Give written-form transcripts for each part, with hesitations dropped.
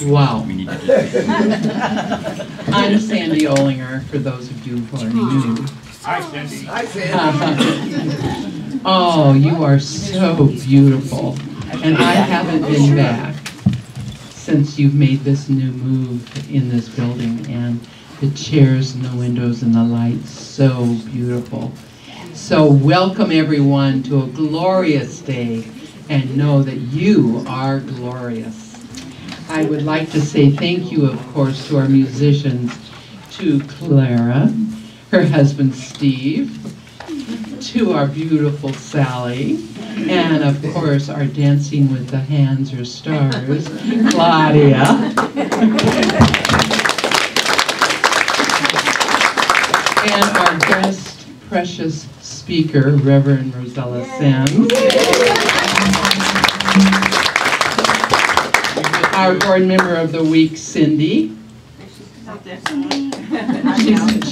Wow. I'm Sandy Olinger, for those of you who are new. Hi, Sandy. Hi, Sandy. Oh, you are so beautiful. And I haven't been back since you've made this new move in this building. And the chairs and the windows and the lights, so beautiful. So welcome everyone to a glorious day, and know that you are glorious. I would like to say thank you, of course, to our musicians, to Clara, her husband Steve, to our beautiful Sally, and of course our Dancing with the Hands or Stars, Claudia. And our guest, precious speaker, Reverend Rosella Sims. Our board member of the week, Cindy.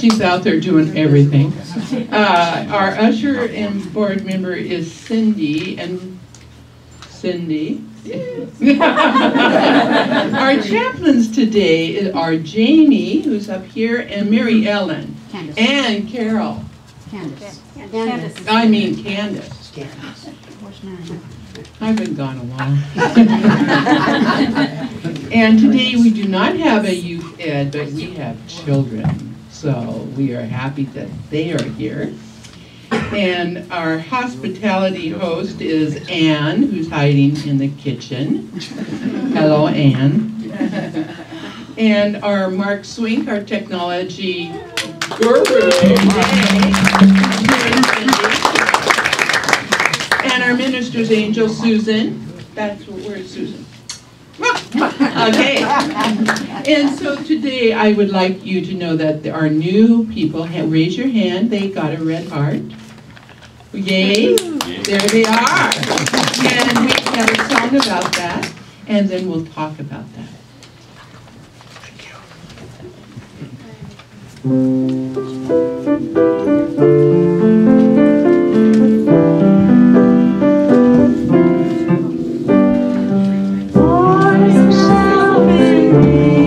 She's out there doing everything. Our usher and board member is Cindy. Our chaplains today are Jamie, who's up here, and Mary Ellen. Candace. And Carol. Candace. I mean Candace. I've been gone a while. And today we do not have a youth ed, but we have children. So we are happy that they are here. And our hospitality host is Anne, who's hiding in the kitchen. Hello, Anne. And our Mark Swink, our technology guru. And our minister's angel, Susan. Where's Susan? Okay. And so today I would like you to know that there are new people. Raise your hand. They got a red heart. Yay. There they are. And we have a song about that. And then we'll talk about that. Pour yourself in me.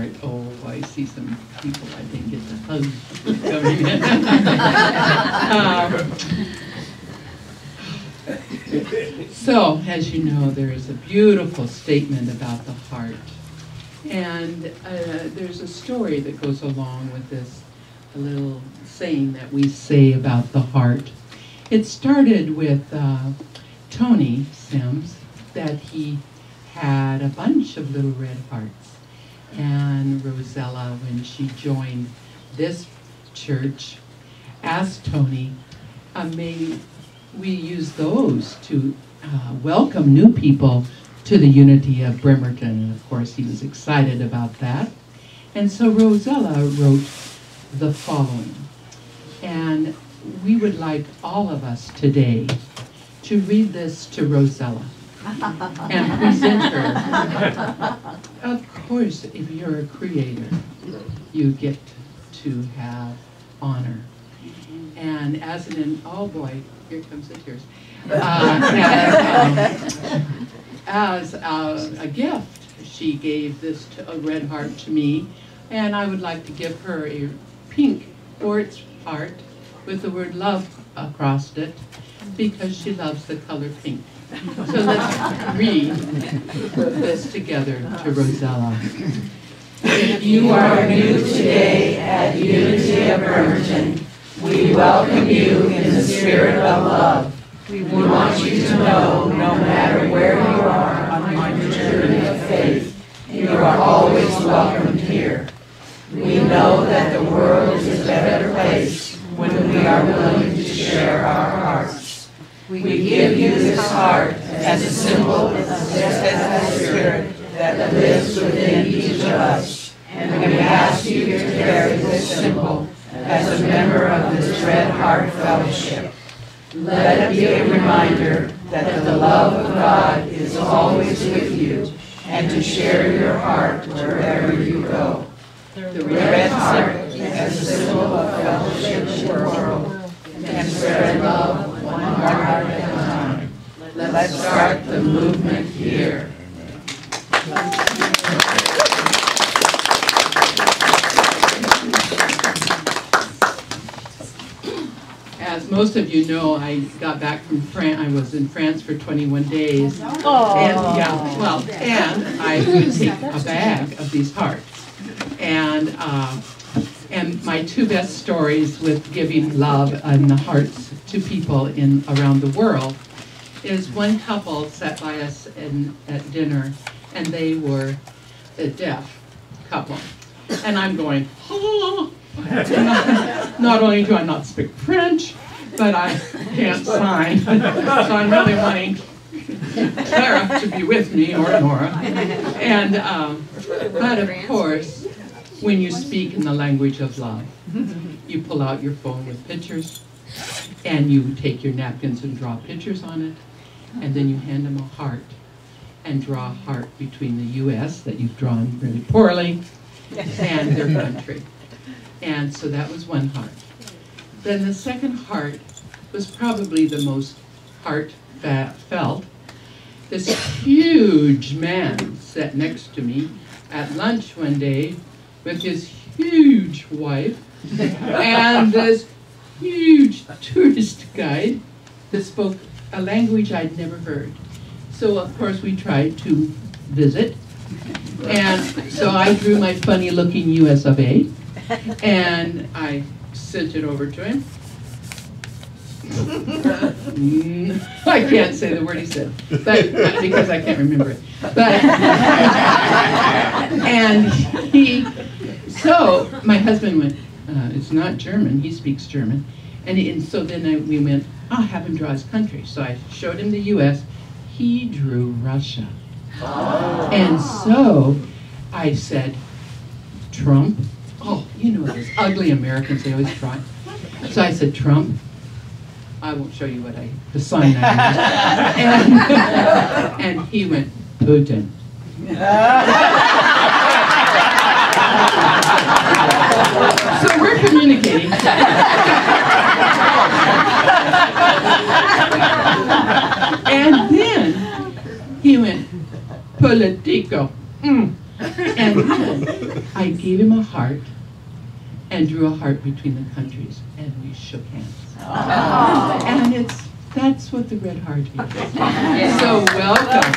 heart. Oh, I see some people I didn't get to hug coming in. So, as you know, there is a beautiful statement about the heart. And there's a story that goes along with this, a little saying that we say about the heart. It started with Tony Sims, that he had a bunch of little red hearts. And Rosella, when she joined this church, asked Tony, may we use those to welcome new people to the unity of Bremerton. And of course, he was excited about that. And so Rosella wrote the following. And we would like all of us today to read this to Rosella and present her. Of course, if you're a creator, you get to have honor. And as oh boy, here comes the tears. As a gift, she gave this a red heart to me, and I would like to give her a pink quartz heart with the word love across it, because she loves the color pink. So let's read this together to Rosella. If you are new today at Unity of Bremerton, we welcome you in the spirit of love. We want you to know, no matter where you are on your journey of faith, you are always welcomed here. We know that the world is a better place when we are willing to share our hearts. We give you this heart as a symbol of the spirit that lives within each of us, and we ask you to carry this symbol as a member of this Red Heart Fellowship. Let it be a reminder that the love of God is always with you, and to share your heart wherever you go. The red heart as a symbol of fellowship in the world, and spread love one heart at a time. Let's start the movement here. As most of you know, I got back from France. I was in France for 21 days. Oh. And, yeah, well, and I would take a bag of these hearts. And my two best stories with giving love and the hearts to people around the world is one couple sat by us at dinner, and they were a deaf couple. And I'm going, oh. Not only do I not speak French, but I can't sign. So I'm really wanting Clara to be with me, or Nora. And, but of course, when you speak in the language of love, you pull out your phone with pictures, and you take your napkins and draw pictures on it, and then you hand them a heart, and draw a heart between the U.S. that you've drawn really poorly, and their country. And so that was one heart. Then the second heart was probably the most heartfelt. This huge man sat next to me at lunch one day with his huge wife and this huge tourist guide that spoke a language I'd never heard. So of course we tried to visit. And so I drew my funny looking US of A. And I sent it over to him. I can't say the word he said, but because I can't remember it. But and so my husband went, it's not German, he speaks German. And so then we went, I'll have him draw his country. So I showed him the US, he drew Russia. Oh. And so I said, Trump. Oh, you know those ugly Americans, they always try. So I said, Trump. I won't show you the sign I used. And he went, Putin. So we're communicating. And then he went, Politico. And then I I gave him a heart and drew a heart between the countries, and we shook hands. And that's what the red heart is. So welcome.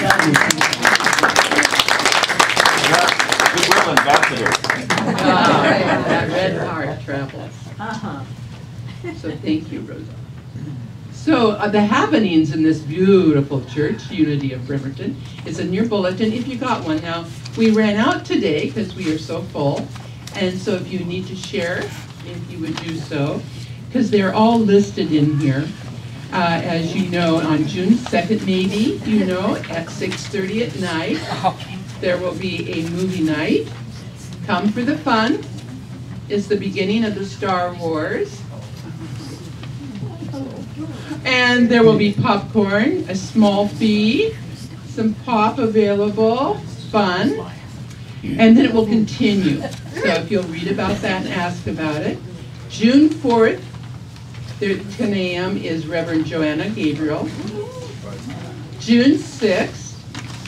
Goodwill ambassador. That red heart travels. So thank you, Rosa. So the happenings in this beautiful church, Unity of Bremerton, is in your bulletin if you got one. Now, we ran out today because we are so full. And so if you need to share, if you would do so, because they're all listed in here. As you know, on June 2nd, maybe, you know, at 6:30 at night, there will be a movie night. Come for the fun. It's the beginning of the Star Wars. And there will be popcorn, a small fee, some pop available, fun, and then it will continue. So if you'll read about that and ask about it. June 4th, 10 a.m. is Reverend Joanna Gabriel. June 6th,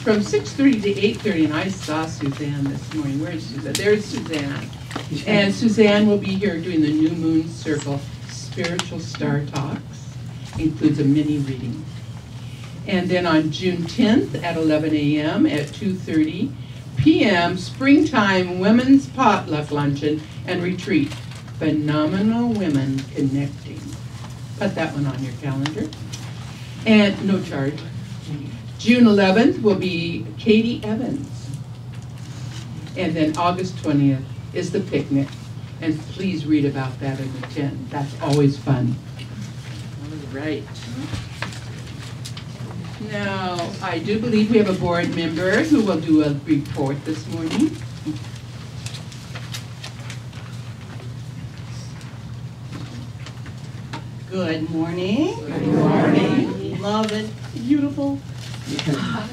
from 6:30 to 8:30, and I saw Suzanne this morning. Where is Suzanne? There's Suzanne. And Suzanne will be here doing the New Moon Circle Spiritual Star Talks. Includes a mini reading. And then on June 10th at 11 a.m. at 2:30 p.m. Springtime Women's Potluck Luncheon and Retreat. Phenomenal Women Connecting. Put that one on your calendar. And no charge. June 11th will be Katie Evans. And then August 20th is the picnic. And please read about that and attend. That's always fun. All right. Now, I do believe we have a board member who will do a report this morning. Good morning. Good morning. Love it. Beautiful.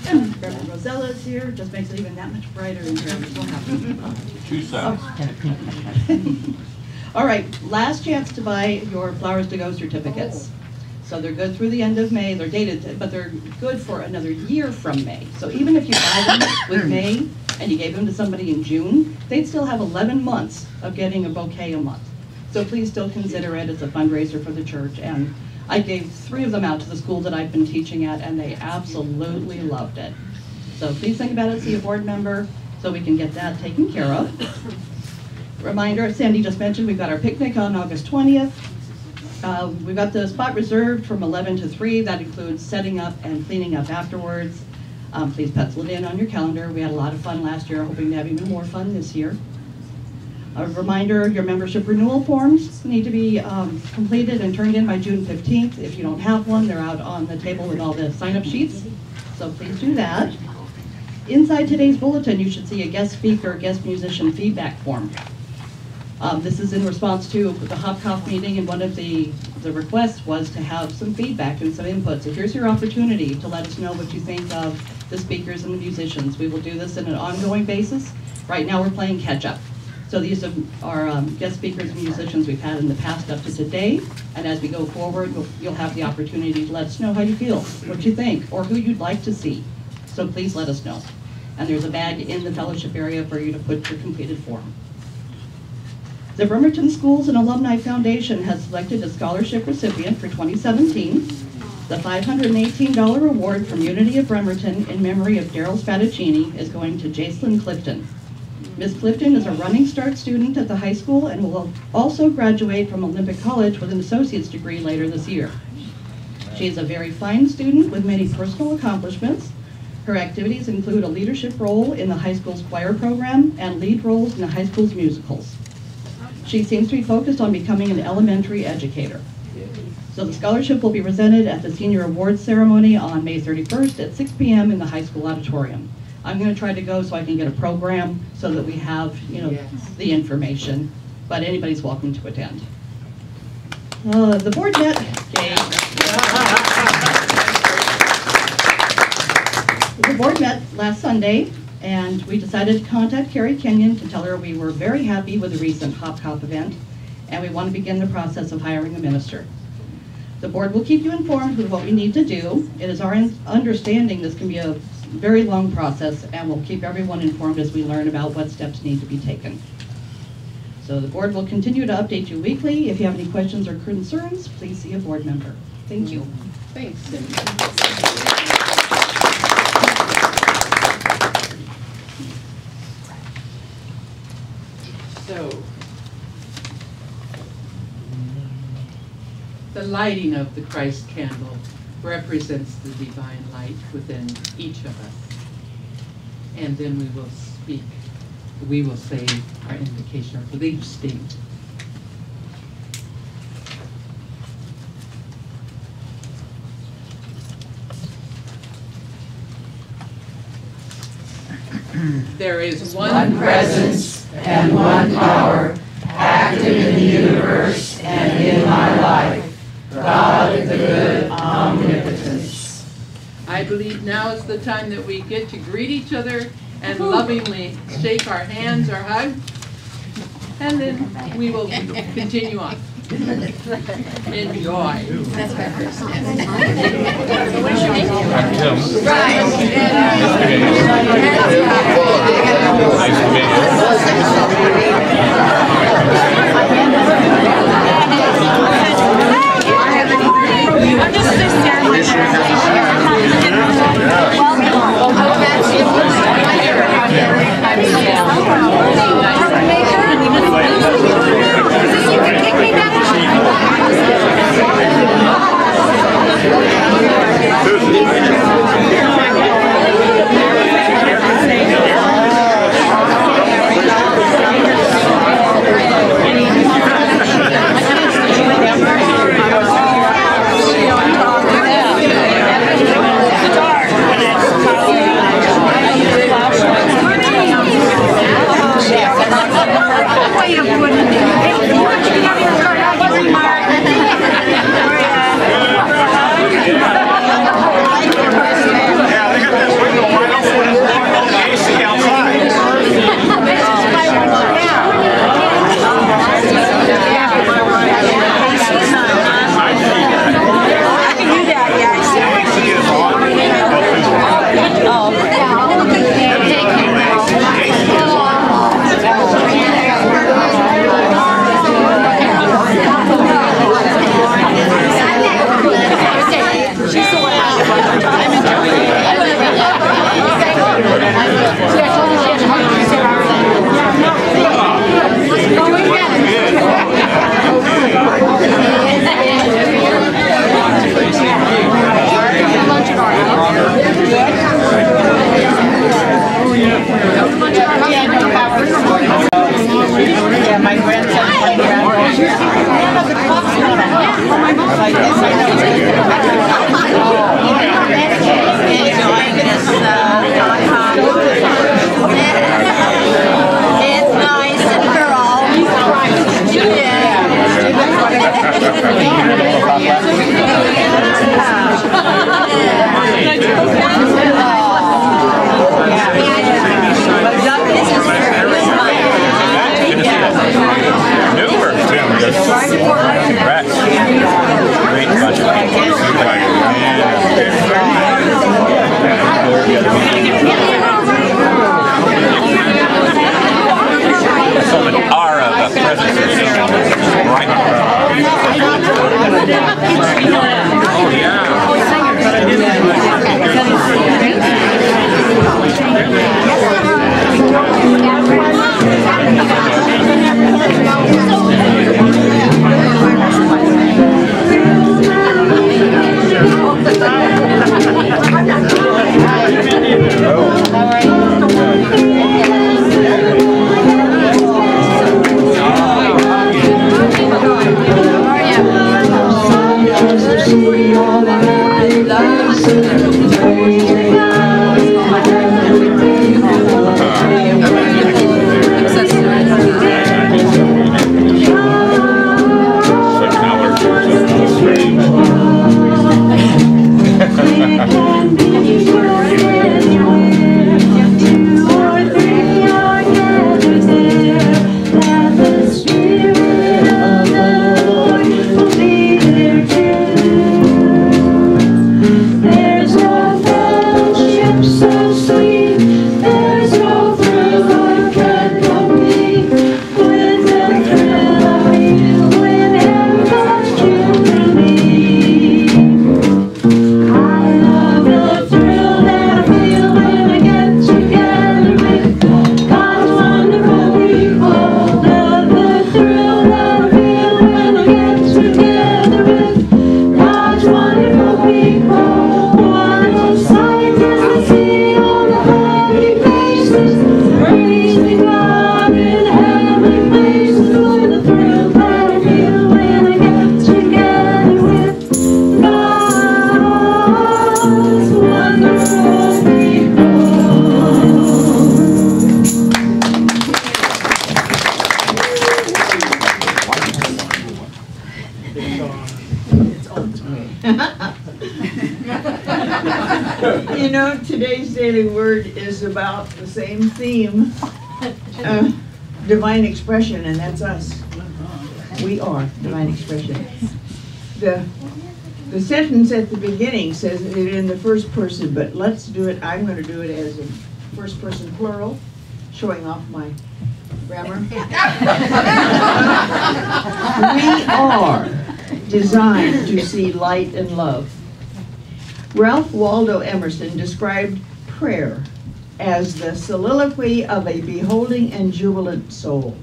And Reverend Rosella is here. Just makes it even that much brighter in here. I'm so happy. Two sides. All right. Last chance to buy your Flowers to Go certificates. So they're good through the end of May. They're dated, but they're good for another year from May. So even if you buy them with May and you gave them to somebody in June, they'd still have 11 months of getting a bouquet a month. So please still consider it as a fundraiser for the church. And I gave 3 of them out to the school that I've been teaching at, and they absolutely loved it. So please think about it, see a board member, so we can get that taken care of. Reminder, Sandy just mentioned, we've got our picnic on August 20th. We've got the spot reserved from 11 to 3. That includes setting up and cleaning up afterwards. Please pencil it in on your calendar. We had a lot of fun last year, hoping to have even more fun this year. A reminder, your membership renewal forms need to be completed and turned in by June 15th. If you don't have one, they're out on the table with all the sign-up sheets. So please do that. Inside today's bulletin, you should see a guest speaker, guest musician feedback form. This is in response to the Hopkopf meeting, and one of the requests was to have some feedback and some input. So here's your opportunity to let us know what you think of the speakers and the musicians. We will do this on an ongoing basis. Right now we're playing catch up. So these are guest speakers and musicians we've had in the past up to today. And as we go forward, you'll have the opportunity to let us know how you feel, what you think, or who you'd like to see. So please let us know. And there's a bag in the fellowship area for you to put your completed form. The Bremerton Schools and Alumni Foundation has selected a scholarship recipient for 2017. The $518 award from Unity of Bremerton in memory of Daryl Spadaccini is going to Jacelyn Clifton. Ms. Clifton is a Running Start student at the high school and will also graduate from Olympic College with an associate's degree later this year. She is a very fine student with many personal accomplishments. Her activities include a leadership role in the high school's choir program and lead roles in the high school's musicals. She seems to be focused on becoming an elementary educator. So the scholarship will be presented at the Senior Awards Ceremony on May 31st at 6 p.m. in the high school auditorium. I'm going to try to go so I can get a program so that we have, the information, but anybody's welcome to attend. The board met. The board met last Sunday, and we decided to contact Carrie Kenyon to tell her we were very happy with the recent Hopkopf event, and we want to begin the process of hiring a minister. The board will keep you informed with what we need to do. It is our understanding this can be a very long process, and we'll keep everyone informed as we learn about what steps need to be taken. So the board will continue to update you weekly. If you have any questions or concerns, please see a board member. Thank you. Thanks, Cindy. So, the lighting of the Christ candle represents the divine light within each of us. And then we will speak, we will say our invocation, our belief statement. There is One presence and one power, active in the universe and in my life, God of the good omnipotence. I believe now is the time that we get to greet each other and lovingly shake our hands or hug, and then we will continue on. Enjoy. That's my first. I'm just standing there. You know, today's daily word is about the same theme, divine expression, and that's us. We are divine expression. The sentence at the beginning says it in the first person, but let's do it, I'm going to do it as a first person plural, showing off my grammar. We are designed to see light and love. Ralph Waldo Emerson described prayer as the soliloquy of a beholding and jubilant soul.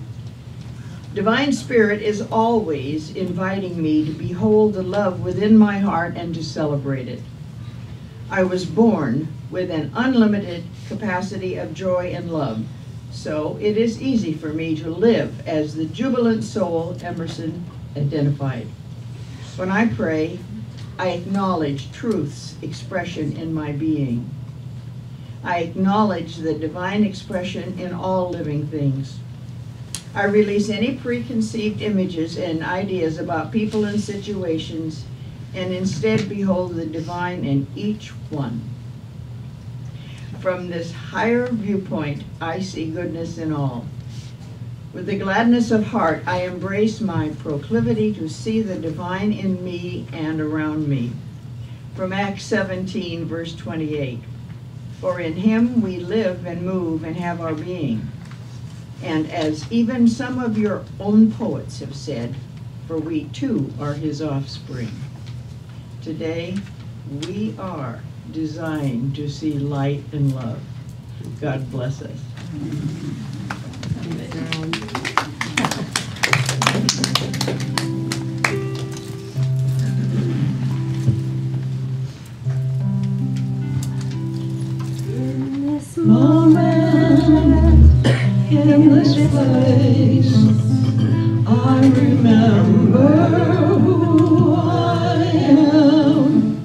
Divine Spirit is always inviting me to behold the love within my heart and to celebrate it. I was born with an unlimited capacity of joy and love, so it is easy for me to live as the jubilant soul Emerson identified. When I pray, I acknowledge truth's expression in my being. I acknowledge the divine expression in all living things. I release any preconceived images and ideas about people and situations, and instead behold the divine in each one. From this higher viewpoint, I see goodness in all. With the gladness of heart, I embrace my proclivity to see the divine in me and around me. From Acts 17, verse 28. For in him we live and move and have our being. And as even some of your own poets have said, for we too are his offspring. Today, we are designed to see light and love. God bless us. In this moment, in this place, I remember who I am,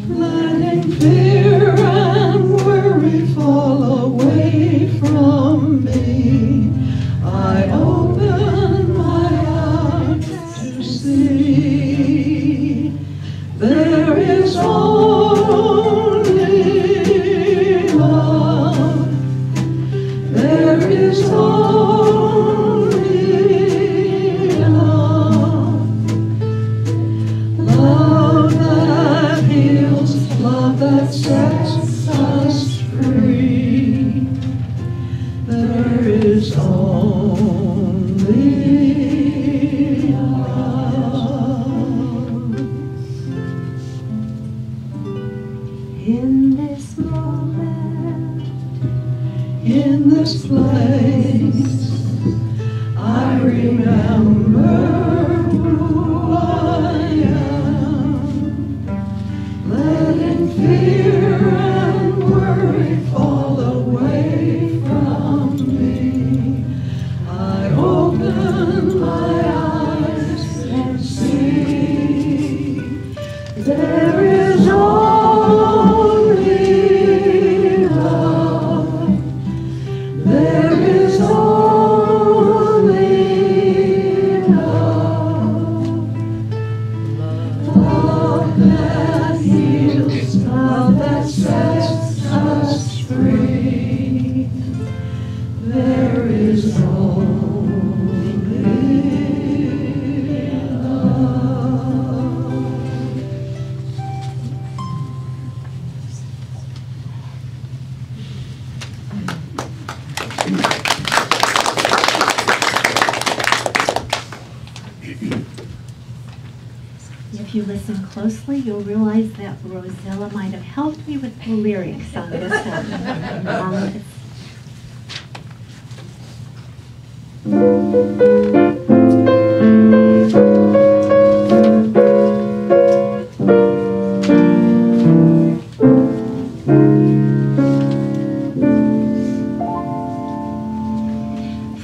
letting fear and worry fall away from me. I open my eyes to see there is only love. There is only love. Love that heals, love that sets us free. There is only love. In this moment, in this place, I remember who I am, letting fear and worry fall away from me. I open my eyes and see there is only love. There is only love. Love that heals, love that sets us free. There is only love. If you listen closely, you'll realize that Rosella might have helped me with the lyrics on this one.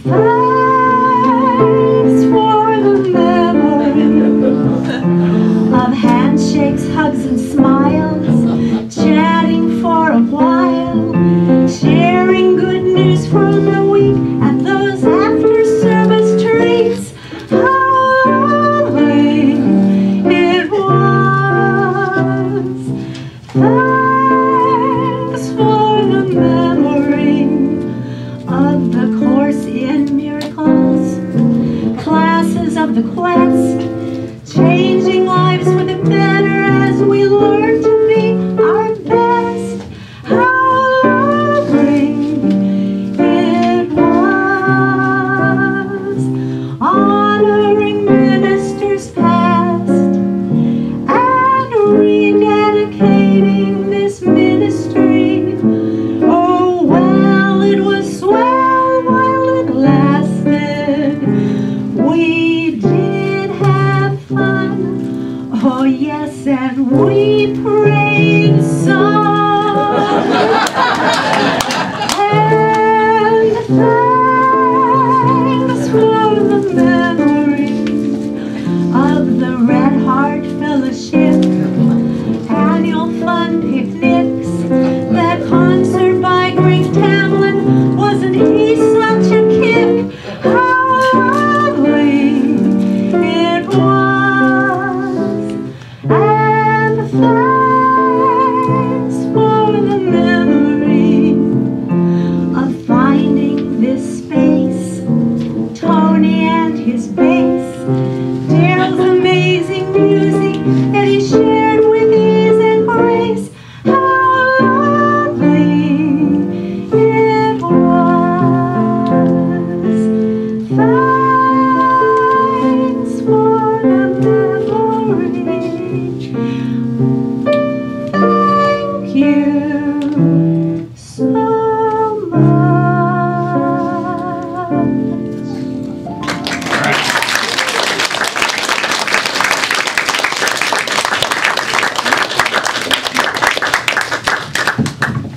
Thanks for the memory of handshakes, hugs, and smiles, chatting for a while, sharing good news from the week at those after-service of the quest, changing lives for the better as we learn to be our best. How lovely it was, honoring ministers past and rededicating this ministry. Oh, well, it was swell while it lasted. We did have fun, oh yes, and we prayed some. And thanks for the memories of the Red Heart Fellowship, annual fun picnics, that concert by Greg Tamlin, wasn't he such a kick? How lovely it was, and thanks for the memory of finding this space, Tony and his bass, Daryl's amazing music that he shared with ease and grace. How lovely it was. Thanks for the memory. Thank you so much.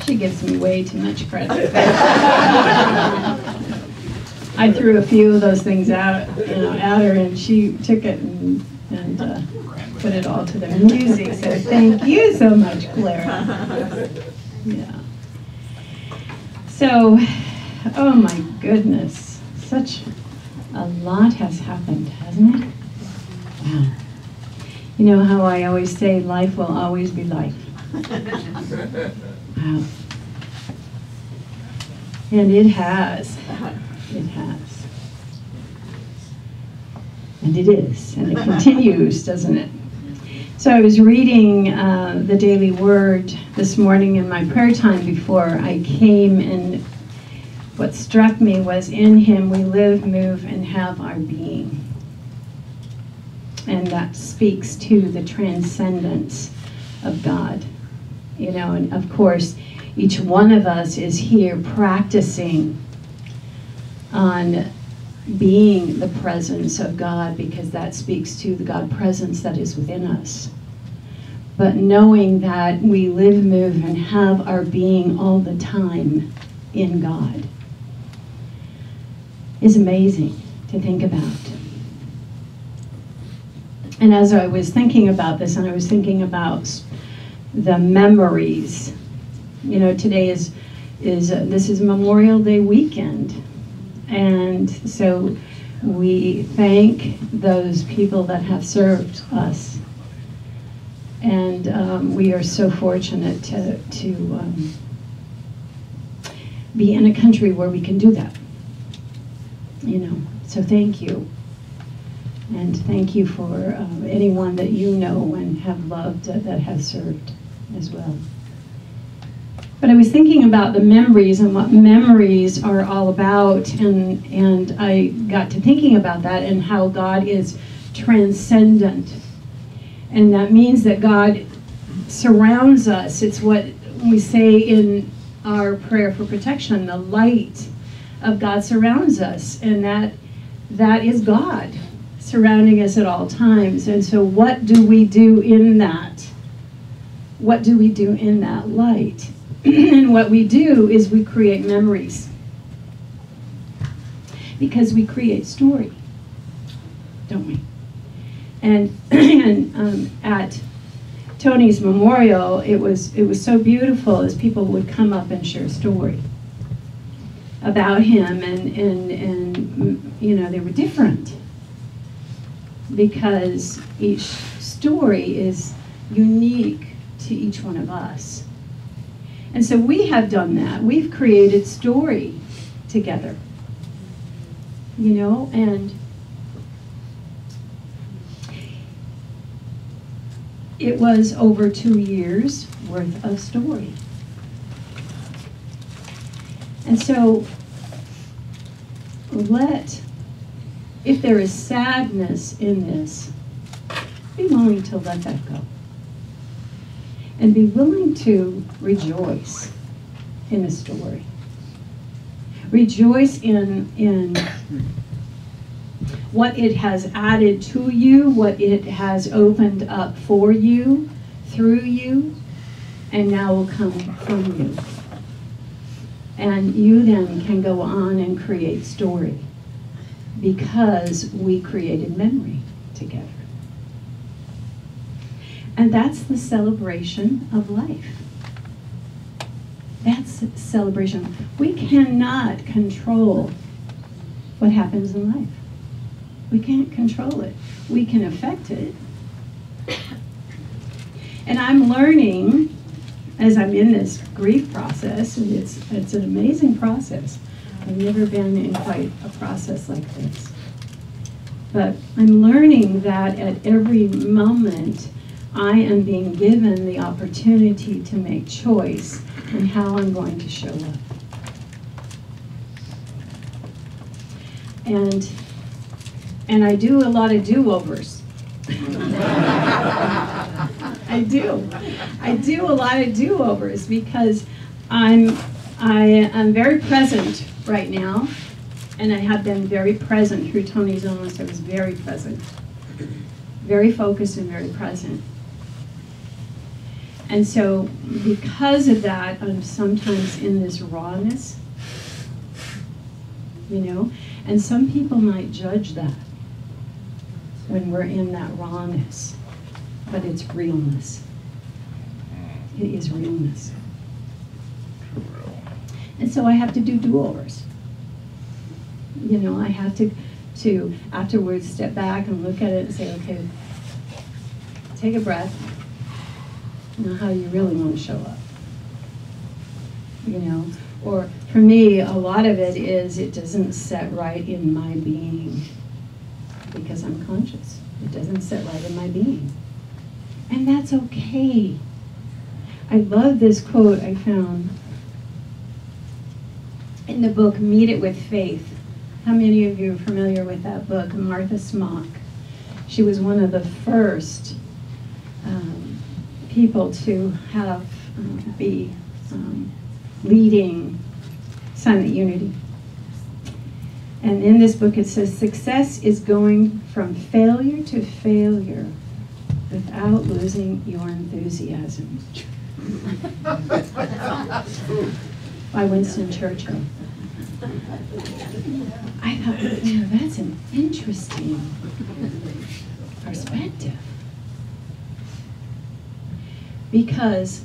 She gives me way too much credit. I threw a few of those things out, at her, and she took it and put it all to the music. So thank you so much, Clara. Yeah. So, oh my goodness, such a lot has happened, hasn't it? Wow. You know how I always say, life will always be life. Wow. And it has. It has. And it is. And it continues, doesn't it? So I was reading the Daily Word this morning in my prayer time before I came, and what struck me was, in Him we live, move, and have our being. And that speaks to the transcendence of God. And of course, each one of us is here practicing on being the presence of God, because that speaks to the God presence that is within us. But knowing that we live, move, and have our being all the time in God is amazing to think about. And as I was thinking about this, and I was thinking about the memories, today is Memorial Day weekend. And so we thank those people that have served us. And we are so fortunate to be in a country where we can do that. So thank you. And thank you for anyone that you know and have loved that have served as well. But I was thinking about the memories and what memories are all about, and I got to thinking about that and how God is transcendent. And that means that God surrounds us. It's what we say in our prayer for protection. The light of God surrounds us, and that is God surrounding us at all times. And so what do we do in that? What do we do in that light? And what we do is we create memories. Because we create story, don't we? And, at Tony's memorial, it was so beautiful as people would come up and share a story about him, and they were different because each story is unique to each one of us. And so we have done that. We've created story together, and it was over 2 years worth of story. And so if there is sadness in this, be willing to let that go. And be willing to rejoice in the story. Rejoice in what it has added to you, what it has opened up for you, through you, and now will come from you. And you then can go on and create story because we created memory together. And that's the celebration of life. That's celebration. We cannot control what happens in life. We can't control it. We can affect it. And I'm learning as I'm in this grief process, and it's an amazing process. I've never been in quite a process like this. But I'm learning that at every moment, I am being given the opportunity to make choice in how I'm going to show up. And I do a lot of do-overs. I do a lot of do-overs because I am very present right now, and I have been very present through Tony's illness. I was very present, very focused and very present. And so because of that, I'm sometimes in this rawness, you know, and some people might judge that when we're in that rawness, but it's realness. It is realness. And so I have to do do-overs. You know, I have to afterwards step back and look at it and say, okay, take a breath. You know, how you really want to show up. You know, or for me, a lot of it is it doesn't set right in my being because I'm conscious. It doesn't set right in my being. And that's okay. I love this quote I found in the book, Meet It with Faith. How many of you are familiar with that book? Martha Smock. She was one of the first people to have be leading Silent Unity. And in this book it says, success is going from failure to failure without losing your enthusiasm. By Winston Churchill. I thought, you know, that's an interesting perspective. Because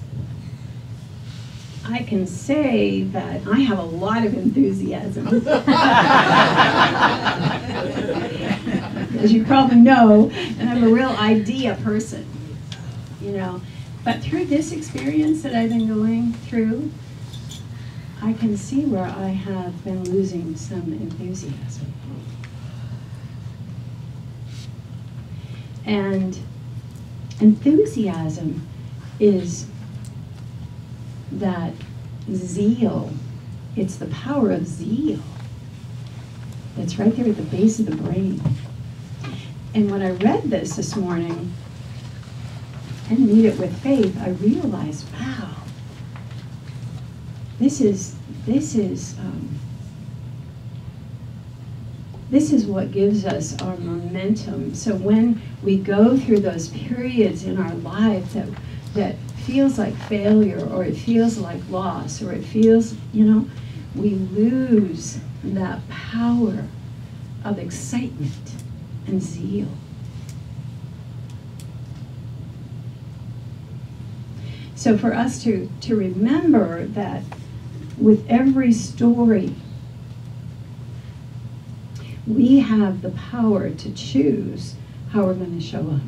I can say that I have a lot of enthusiasm. As you probably know, and I'm a real idea person, you know. But through this experience that I've been going through, I can see where I have been losing some enthusiasm. And enthusiasm is that zeal. It's the power of zeal that's right there at the base of the brain. And when I read this morning and Meet It with Faith, I realized, wow, this is what gives us our momentum. So when we go through those periods in our life that feels like failure, or it feels like loss, or it feels, you know, we lose that power of excitement and zeal. So for us to remember that with every story, we have the power to choose how we're going to show up.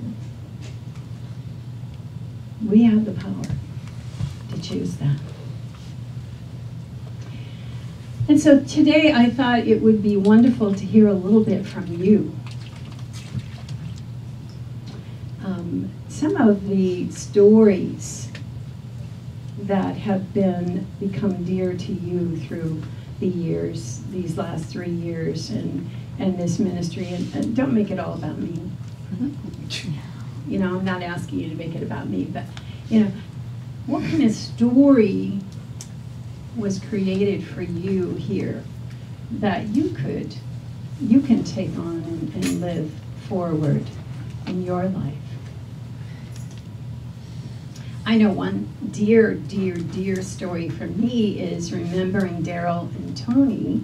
We have the power to choose that. And so today I thought it would be wonderful to hear a little bit from you. some of the stories that have become dear to you through the years, these last 3 years, and this ministry, and don't make it all about me. You know, I'm not asking you to make it about me, but, you know, what kind of story was created for you here that you can take on and live forward in your life? I know one dear, dear, dear story for me is remembering Daryl and Tony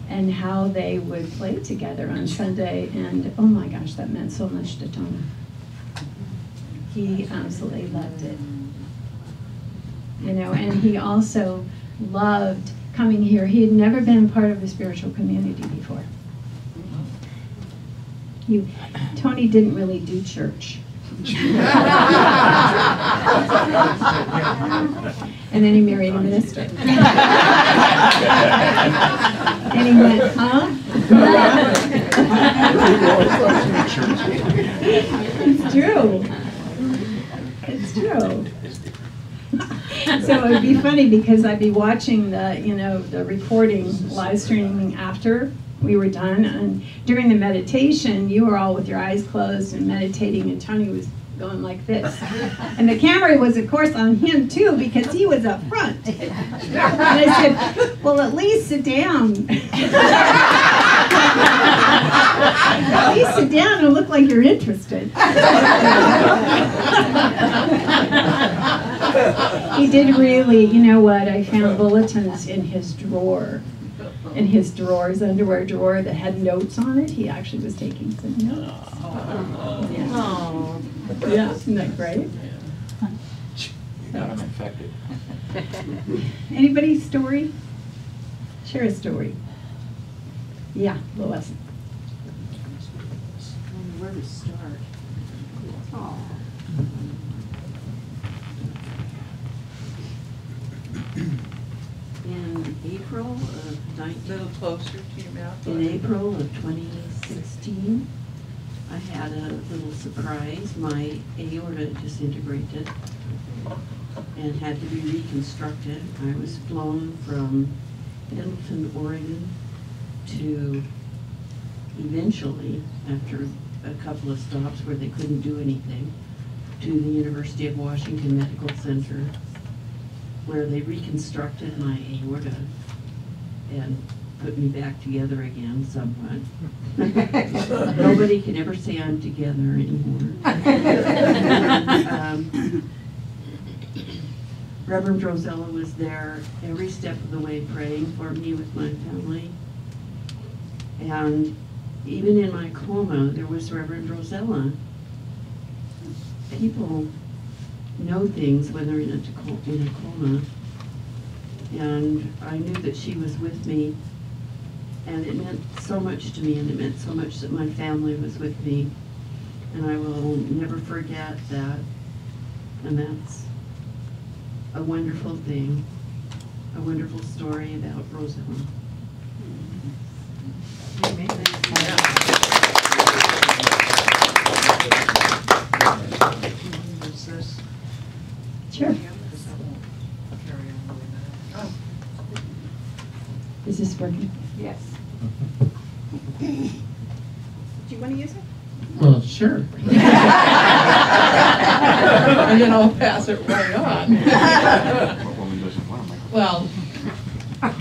and how they would play together on Sunday, and oh my gosh, that meant so much to Tony. He absolutely loved it. You know, and he also loved coming here. He had never been part of a spiritual community before. Tony didn't really do church. And then he married a minister. And he went, huh? It's true. It's true. So it would be funny because I'd be watching the recording, live streaming after we were done, and during the meditation, you were all with your eyes closed and meditating, and Tony was going like this. And the camera was, of course, on him too, because he was up front. And I said, well, at least sit down. At least sit down and look like you're interested. He did really, you know what, I found bulletins in his drawer. In his drawer, his underwear drawer that had notes on it. He actually was taking some notes. Yeah. Yeah, isn't that great? Now I'm infected. Anybody's story? Share a story. Yeah, Lois. Where to start? Oh. In April of Little closer to your mouth. In April of 2016, I had a little surprise. My aorta disintegrated and had to be reconstructed. I was flown from Pendleton, Oregon to eventually, after a couple of stops where they couldn't do anything, to the University of Washington Medical Center, where they reconstructed my aorta and put me back together again somewhat. Nobody can ever say I'm together anymore. Reverend Rosella was there every step of the way praying for me with my family. And even in my coma, there was Reverend Rosella. People know things when they're in a coma. And I knew that she was with me, and it meant so much to me, and it meant so much that my family was with me, and I will never forget that. And that's a wonderful thing, a wonderful story about Rosella. Sure. Is this working? Yes. Do you want to use it? Well, sure. And then I'll pass it right on. Well,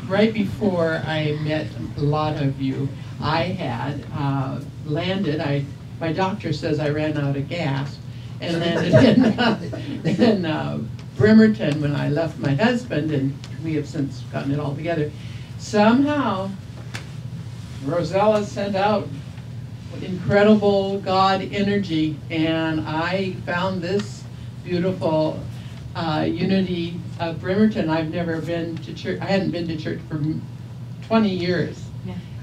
right before I met a lot of you, I had landed, my doctor says I ran out of gas, and landed in Bremerton when I left my husband, and we have since gotten it all together. Somehow, Rosella sent out incredible God energy, and I found this beautiful Unity of Bremerton. I've never been to church. I hadn't been to church for 20 years,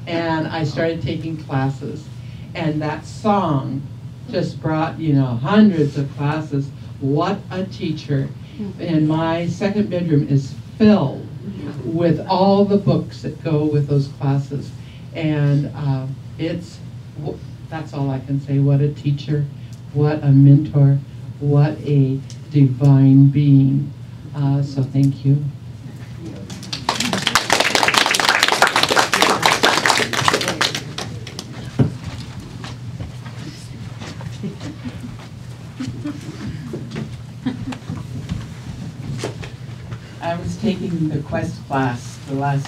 and I started taking classes, and that song just brought, hundreds of classes. What a teacher. And my second bedroom is filled with all the books that go with those classes. And that's all I can say. What a teacher, what a mentor, what a divine being. So thank you. I was taking the Quest class, the last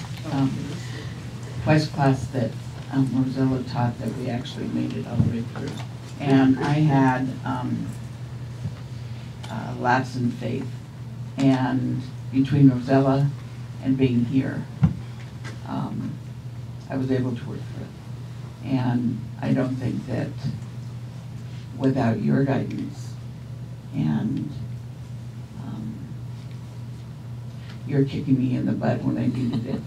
Quest class that Rosella taught, that we actually made it all the way through. And I had lapse in faith. And between Rosella and being here, I was able to work through it. And I don't think that without your guidance and you're kicking me in the butt when I needed it.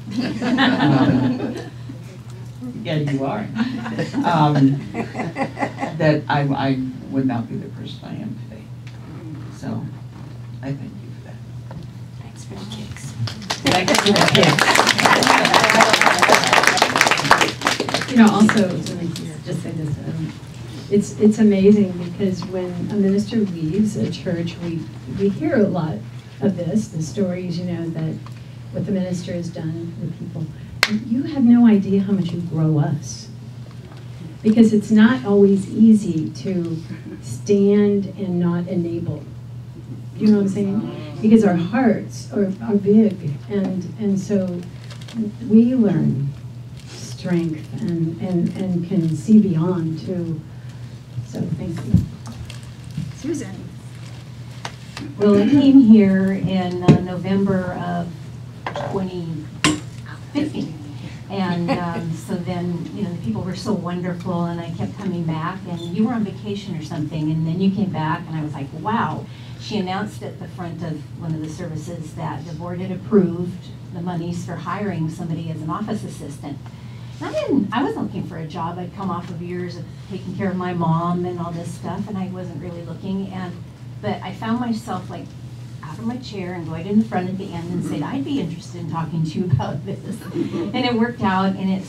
Yeah, you are. That I would not be the person I am today. So I thank you for that. Thanks for the kicks. Thanks for the kicks. You know, also, just say this, it's amazing because when a minister leaves a church, we hear a lot of this, the stories, you know, that what the minister has done with people. And you have no idea how much you grow us. Because it's not always easy to stand and not enable. You know what I'm saying? Because our hearts are big, and so we learn strength and can see beyond too. So thank you. Susan. Well, I came here in November of 2015. And so then, you know, the people were so wonderful, and I kept coming back, and you were on vacation or something, and then you came back, and I was like, wow. She announced at the front of one of the services that the board had approved the monies for hiring somebody as an office assistant. And I wasn't looking for a job. I'd come off of years of taking care of my mom and all this stuff, and I wasn't really looking. But I found myself like out of my chair and going in the front at the end and saying, I'd be interested in talking to you about this. And it worked out, and it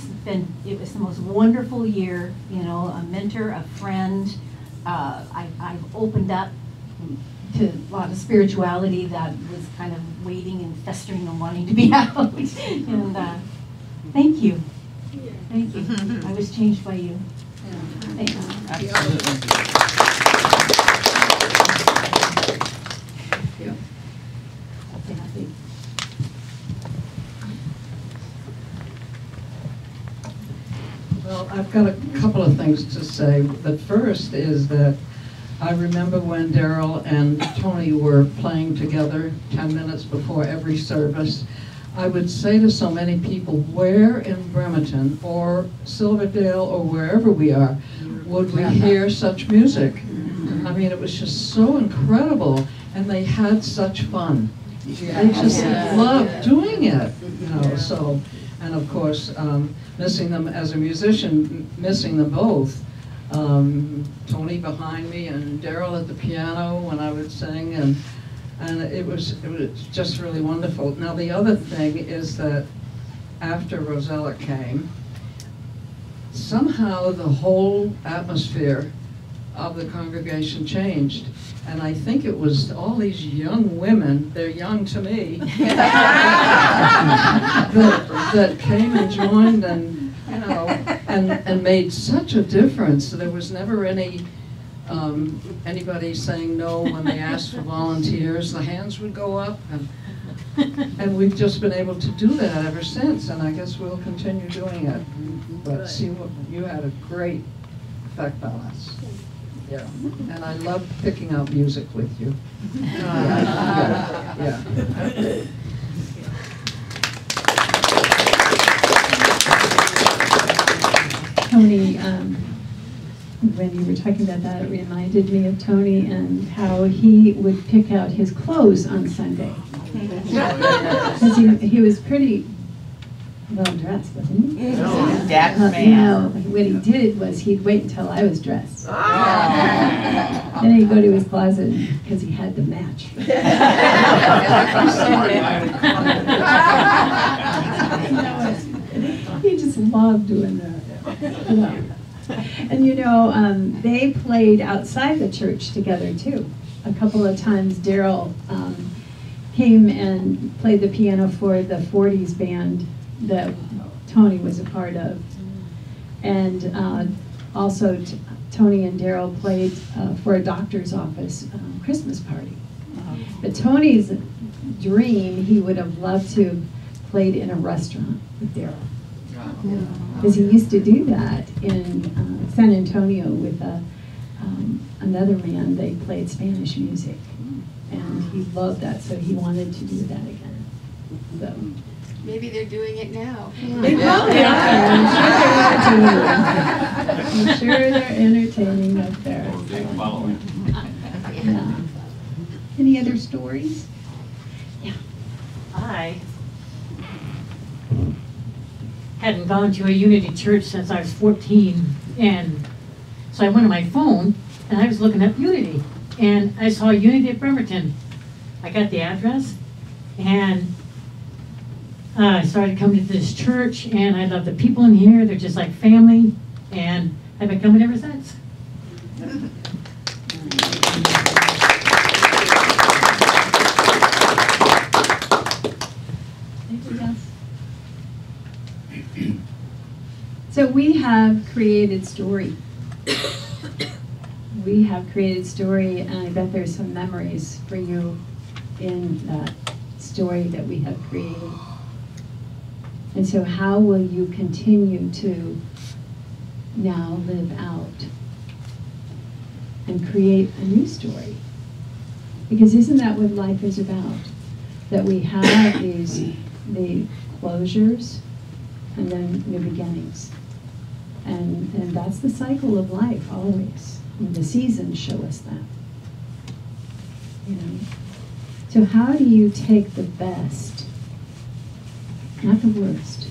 was the most wonderful year, you know, a mentor, a friend. I've opened up to a lot of spirituality that was kind of waiting and festering and wanting to be out. And thank you. Thank you. I was changed by you. Thanks. Absolutely. Well, I've got a couple of things to say. The first is that I remember when Daryl and Tony were playing together 10 minutes before every service. I would say to so many people, where in Bremerton or Silverdale or wherever we are, would we hear such music? I mean, it was just so incredible, and they had such fun. They just loved doing it, you know, so. And of course, missing them as a musician, missing them both. Tony behind me and Daryl at the piano when I would sing, and it was just really wonderful. Now the other thing is that after Rosella came, somehow the whole atmosphere of the congregation changed. And I think it was all these young women, they're young to me, that came and joined and, you know, and made such a difference. There was never anybody saying no when they asked for volunteers. The hands would go up, and we've just been able to do that ever since, and I guess we'll continue doing it. But see, you had a great effect on us. Yeah, and I love picking out music with you. Yeah. Tony, when you were talking about that, it reminded me of Tony and how he would pick out his clothes on Sunday. Because he was pretty well dressed, wasn't he? Dad's man. No, what he did was he'd wait until I was dressed. Then he'd go to his closet because he had to match. He just loved doing that. And you know, they played outside the church together too. A couple of times Daryl came and played the piano for the 40s band that Tony was a part of. And also Tony and Daryl played for a doctor's office Christmas party. But Tony's dream, he would have loved to have played in a restaurant with Daryl. Because he used to do that in San Antonio with another man. They played Spanish music, and he loved that, so he wanted to do that again. So Maybe they're doing it now. they probably are. I'm sure they're entertaining up there. Yeah. Any other stories? Yeah. I hadn't gone to a Unity church since I was 14, and so I went on my phone and I was looking up Unity, and I saw Unity at Bremerton. I got the address, and I started coming to this church, and I love the people in here. They're just like family, and I've been coming ever since. Anybody else? So we have created story. We have created story, and I bet there's some memories for you in that story that we have created. And so how will you continue to now live out and create a new story? Because isn't that what life is about? That we have the closures and then new beginnings. And that's the cycle of life always. And the seasons show us that. You know? So how do you take the best, not the worst,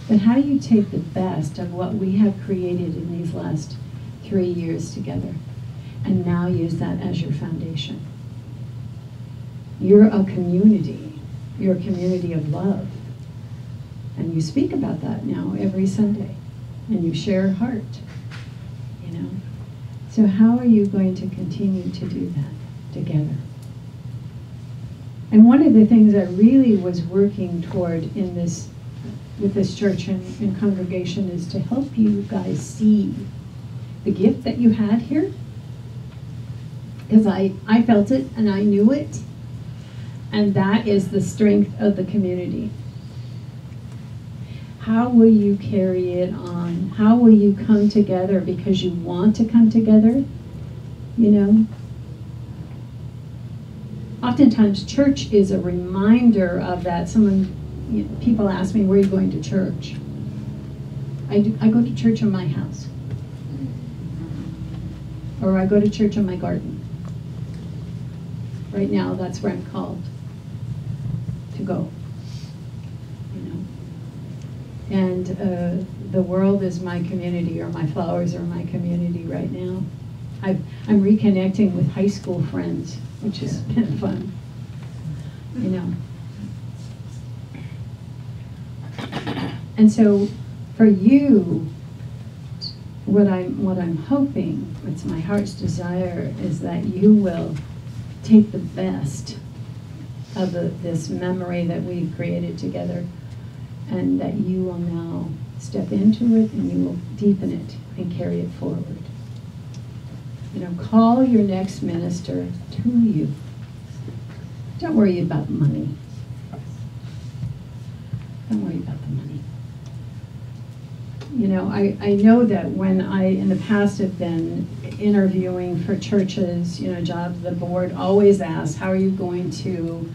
but how do you take the best of what we have created in these last 3 years together and now use that as your foundation? You're a community. You're a community of love. And you speak about that now every Sunday. And you share heart, you know. So how are you going to continue to do that together? And one of the things I really was working toward in this, with this church and congregation, is to help you guys see the gift that you had here. Because I felt it and I knew it. And that is the strength of the community. How will you carry it on? How will you come together because you want to come together? You know? Oftentimes church is a reminder of that. People ask me, where are you going to church? I go to church in my house. Or I go to church in my garden. Right now, that's where I'm called to go. And the world is my community, or my flowers are my community right now. I'm reconnecting with high school friends, which has been fun, you know. And so for you, what I'm hoping, it's my heart's desire, is that you will take the best of this memory that we've created together, and that you will now step into it and you will deepen it and carry it forward. You know, call your next minister to you. Don't worry about money. Don't worry about the money. You know, I know that when I, in the past, have been interviewing for churches, you know, jobs, the board always asks, how are you going to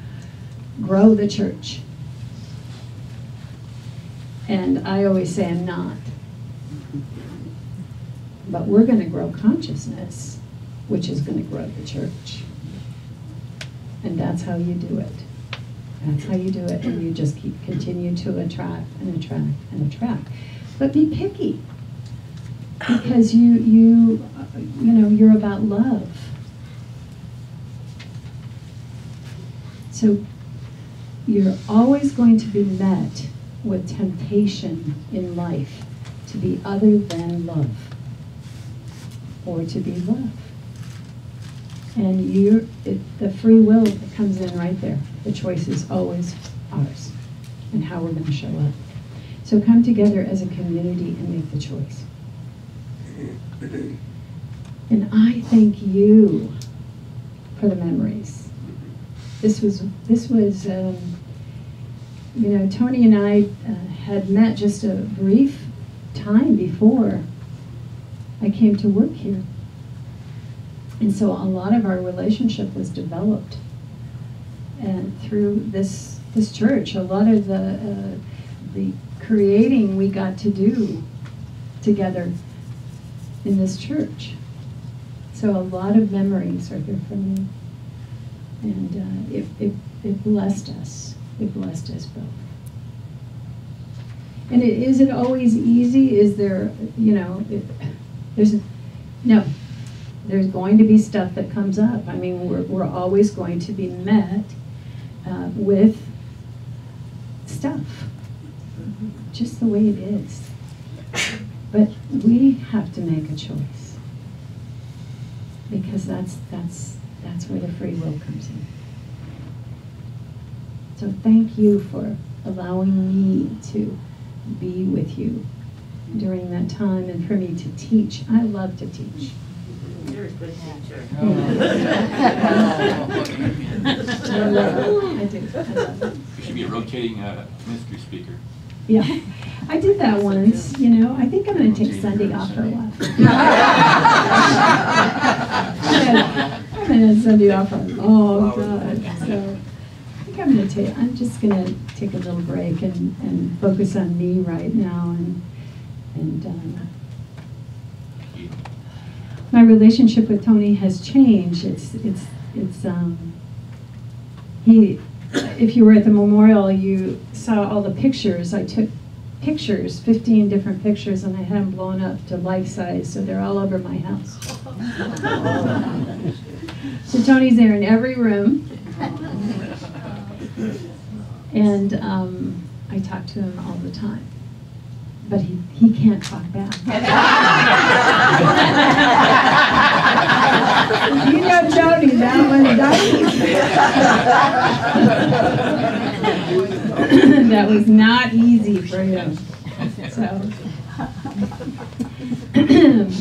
grow the church? And I always say, I'm not. But we're going to grow consciousness, which is going to grow the church. And that's how you do it. That's how you do it. And you just continue to attract and attract and attract. But be picky. Because you know, you're about love. So you're always going to be met with temptation in life to be other than love, or to be love. And the free will that comes in right there. The choice is always ours and how we're going to show up. So come together as a community and make the choice. And I thank you for the memories. This was Tony and I had met just a brief time before I came to work here. And so a lot of our relationship was developed and through this church. A lot of the creating we got to do together in this church. So a lot of memories are here for me. And it blessed us. It blessed us both. And is it always easy? Is there, no. There's going to be stuff that comes up. I mean, we're always going to be met with stuff, just the way it is. But we have to make a choice, because that's where the free will comes in. So thank you for allowing me to be with you during that time and for me to teach. I love to teach. You're a good teacher. I do. You should be a rotating ministry speaker. Yeah, I did that once, I think I'm going to take Sunday off for a while. I'm going to have Sunday off for a long time. So I think I'm just going to take a little break and focus on me right now. And my relationship with Tony has changed. If you were at the memorial, you saw all the pictures. I took pictures, 15 different pictures, and I had them blown up to life size, so they're all over my house. So Tony's there in every room, and I talk to him all the time. But he can't talk back. You know Tony, that was nice. That was not easy for him. So,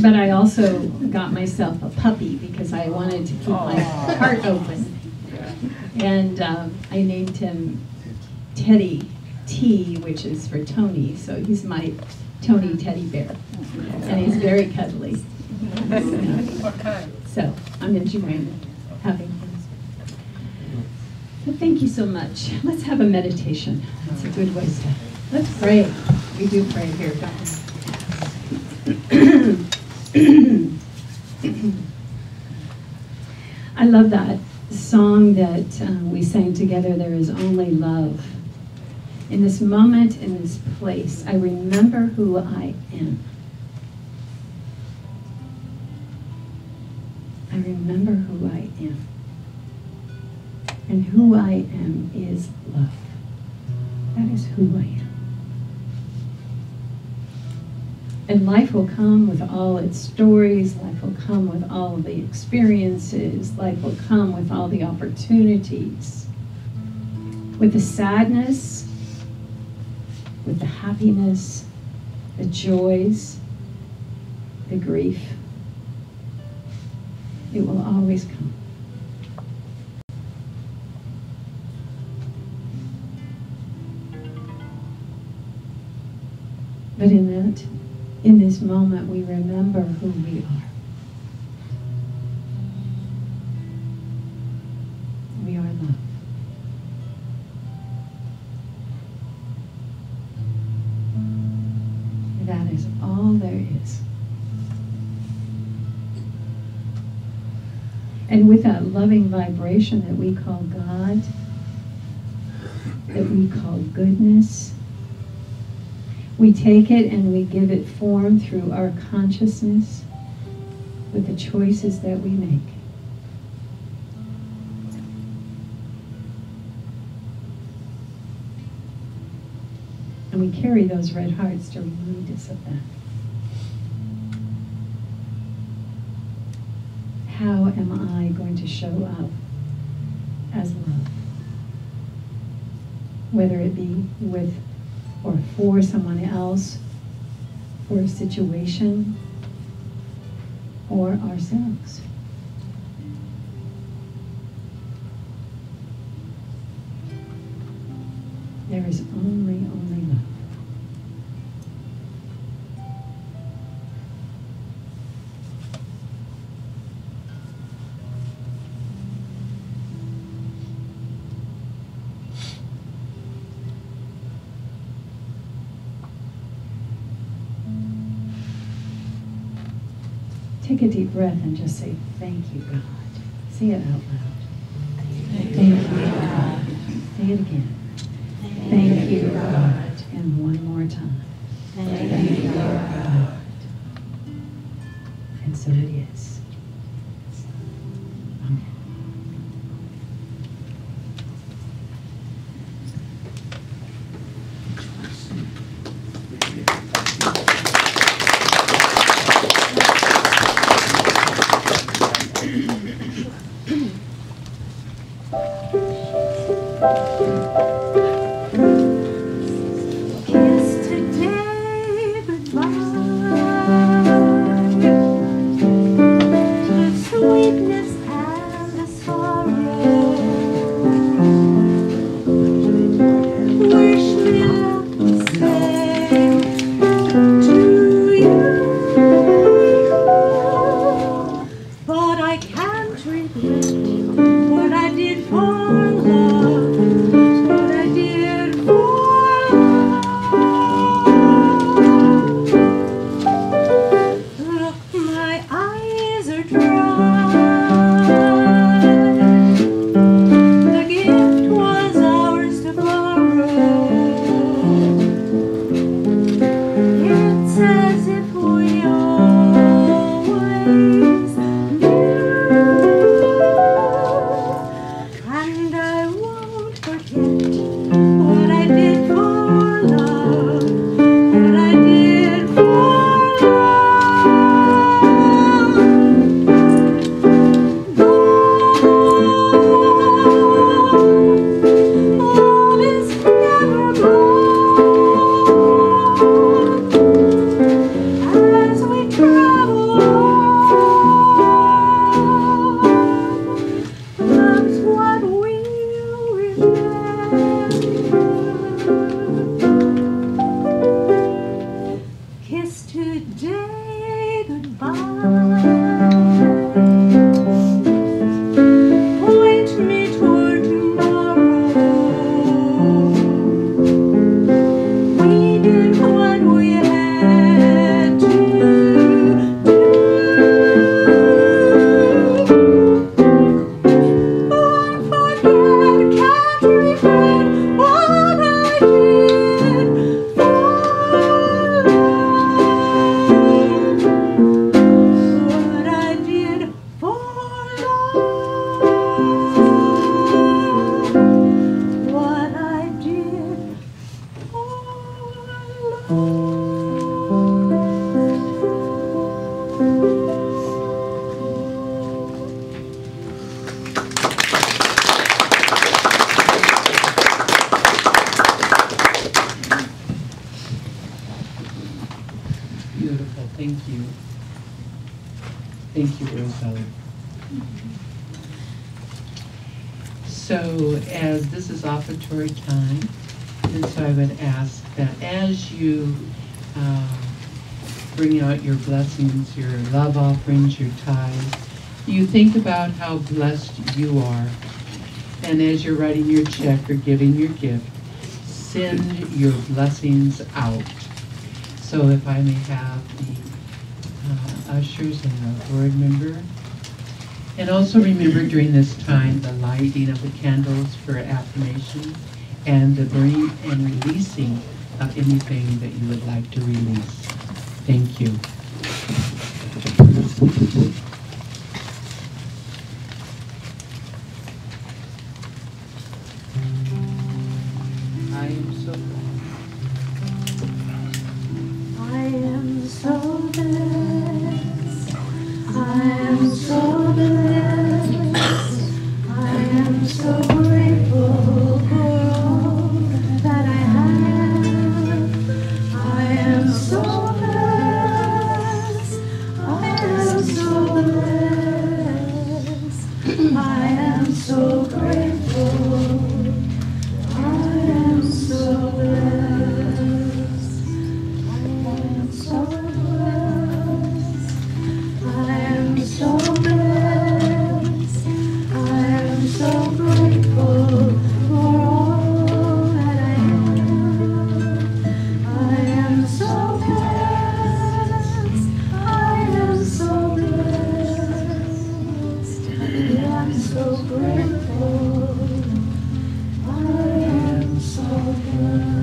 but I also got myself a puppy because I wanted to keep my heart open. And I named him Teddy. T, which is for Tony, so he's my Tony teddy bear, and he's very cuddly. So I'm enjoying having him. But thank you so much. Let's have a meditation. That's a good way to. Let's pray. We do pray here, don't we? I love that song that we sang together. There is only love. In this moment, in this place, I remember who I am. I remember who I am. And who I am is love. That is who I am. And life will come with all its stories. Life will come with all of the experiences. Life will come with all the opportunities. With the sadness, with the happiness, the joys, the grief. It will always come. But in this moment, we remember who we are. We are love. That is all there is. And with that loving vibration that we call God, that we call goodness, we take it and we give it form through our consciousness with the choices that we make. And we carry those red hearts to remind us of that. how am I going to show up as love? Whether it be with or for someone else, or a situation, or ourselves. There is only love. Take a deep breath and just say, thank you, God. Say it out loud. Thank you, God. Say it again. Thank you, God. And one more time. Thank you, God. And so it is. Amen. Kiss today goodbye. The sweetness and the sorrow. Wish me luck the same to you. But I can't regret what I did for love. What I did for love. Look, my eyes are dry. The gift was ours to borrow. It's as if we always knew. And I won't forget what I did for love. What I did for love is never gone. As we travel on, love's what we'll remember. Kiss today goodbye. Point me toward tomorrow. We did what we had to do. Won't forget, can't regret what I did for love. What I did for love. What I did for love. Beautiful, thank you. Thank you, Rosella. So as this is offertory time, and so I would ask that as you bring out your blessings, your love offerings, your tithes, you think about how blessed you are. And as you're writing your check or giving your gift, send your blessings out. So if I may have the ushers and the board member. And also remember during this time the lighting of the candles for affirmation and the burning and releasing of anything that you would like to release. Thank you. I am so I am so blessed. I am so blessed. so blessed. I am so blessed. I am so grateful for all that I am. I am so blessed. I am so blessed. I am so grateful. I am so blessed.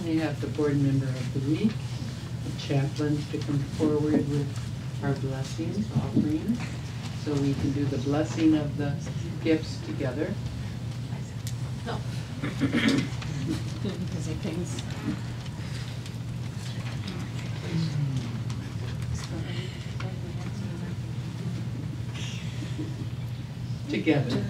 We have the board member of the week, the chaplains, to come forward with our blessings, offerings, so we can do the blessing of the gifts together. No. Busy things. Together.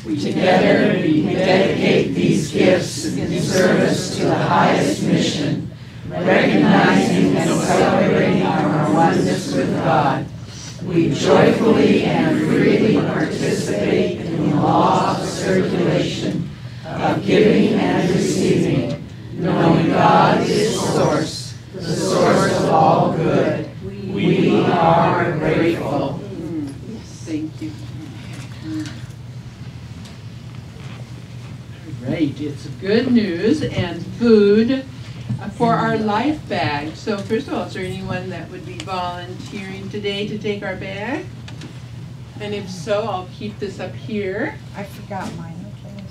Together we dedicate these gifts in service to the highest mission, recognizing and celebrating our oneness with God. We joyfully and freely participate in the law of circulation, of giving and receiving, knowing God is source, the source of all good. We are grateful. Thank you. All right, it's good news and food for our life bag. So first of all, is there anyone that would be volunteering today to take our bag? And if so, I'll keep this up here. I forgot mine, okay?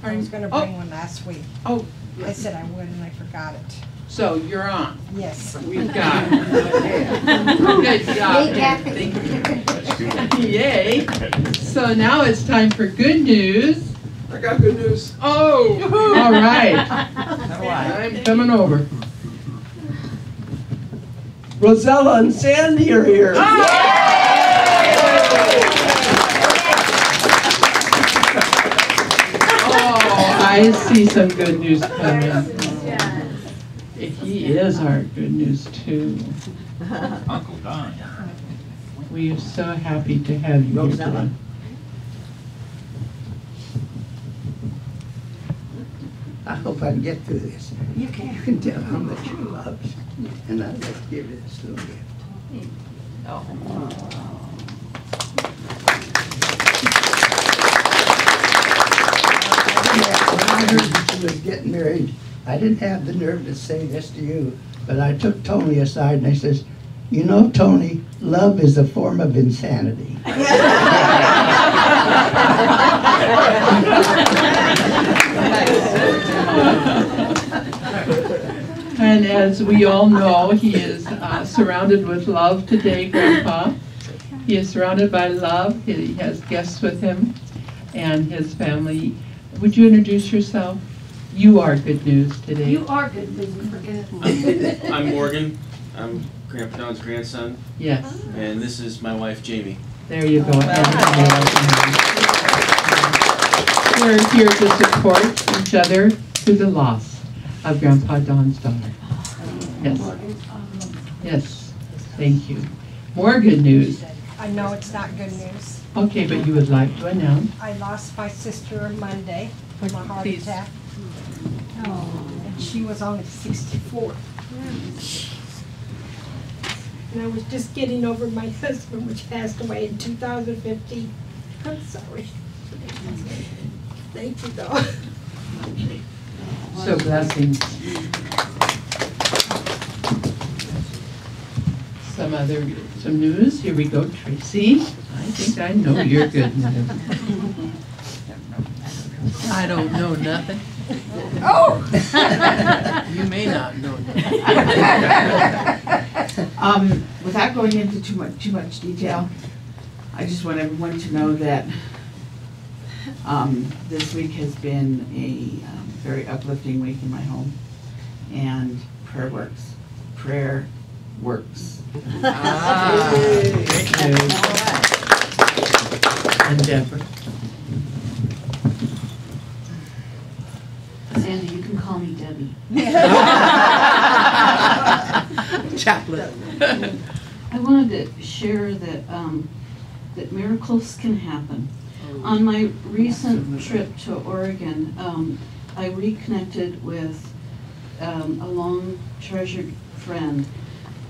I was gonna bring one last week. Oh. I said I would and I forgot it. So you're on. Yes. We've got it. Good job. Thank you. Yay. So now it's time for good news. I got good news. Oh, all right. I'm coming over. Rosella and Sandy are here. I see some good news coming. He is our good news too. Uncle Don. We are so happy to have you here today. I hope I can get through this. You can. You can tell how much you love, and I'd like to give you this little gift. When I heard that you was getting married, I didn't have the nerve to say this to you, but I took Tony aside and I says, you know, Tony, love is a form of insanity. And as we all know, he is surrounded with love today, Grandpa. He is surrounded by love. He has guests with him and his family. Would you introduce yourself? You are good news today. You are good news. Forget. I'm Morgan. I'm Grandpa Don's grandson. Yes. And this is my wife, Jamie. There you go. We're here to support each other through the loss of Grandpa Don's daughter. Yes. Yes. Thank you. More good news. I know it's not good news. Okay, but you would like to announce? I lost my sister on Monday from a heart attack. And she was only 64. And I was just getting over my husband, which passed away in 2015. I'm sorry. Thank you, though. So blessings. Some news. Here we go, Tracy. I think I know your good news. I don't know nothing. Oh! You may not know Without going into too much detail, I just want everyone to know that this week has been a very uplifting week in my home, and prayer works. Prayer works. Great news. And Deborah. Sandy, you can call me Debbie. Chaplain. I wanted to share that that miracles can happen. On my recent trip to Oregon, I reconnected with a long treasured friend.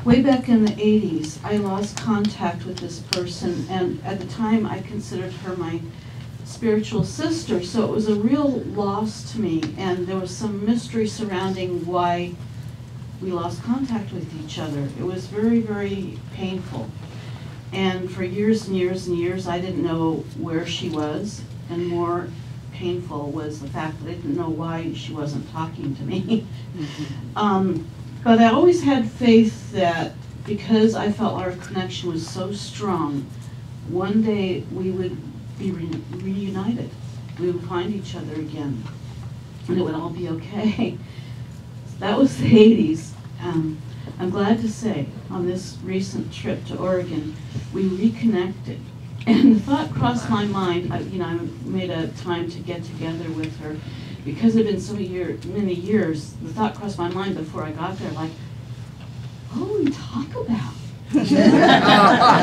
Way back in the 80s, I lost contact with this person, and at the time I considered her my spiritual sister, so it was a real loss to me, and there was some mystery surrounding why we lost contact with each other. It was very, very painful. And for years and years and years, I didn't know where she was, and more painful was the fact that I didn't know why she wasn't talking to me. But I always had faith that because I felt our connection was so strong, one day we would be reunited. We would find each other again, and it would all be okay. That was the 80s. I'm glad to say, on this recent trip to Oregon, we reconnected. And the thought crossed my mind, I made a time to get together with her. Because it had been so many years, the thought crossed my mind before I got there, like, what will we talk about? And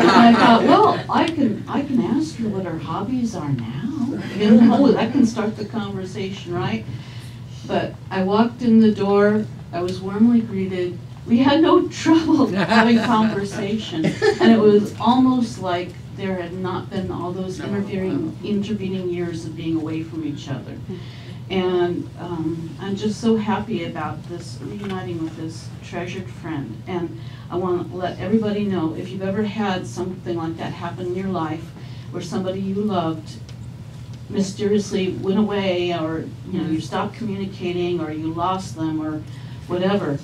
I thought, well, I can ask her what her hobbies are now. That can start the conversation, right? But I walked in the door, I was warmly greeted. We had no trouble having conversation, and it was almost like there had not been all those intervening years of being away from each other. And I'm just so happy about this reuniting with this treasured friend. And I want to let everybody know, if you've ever had something like that happen in your life, where somebody you loved mysteriously went away, or you stopped communicating, or you lost them, or whatever,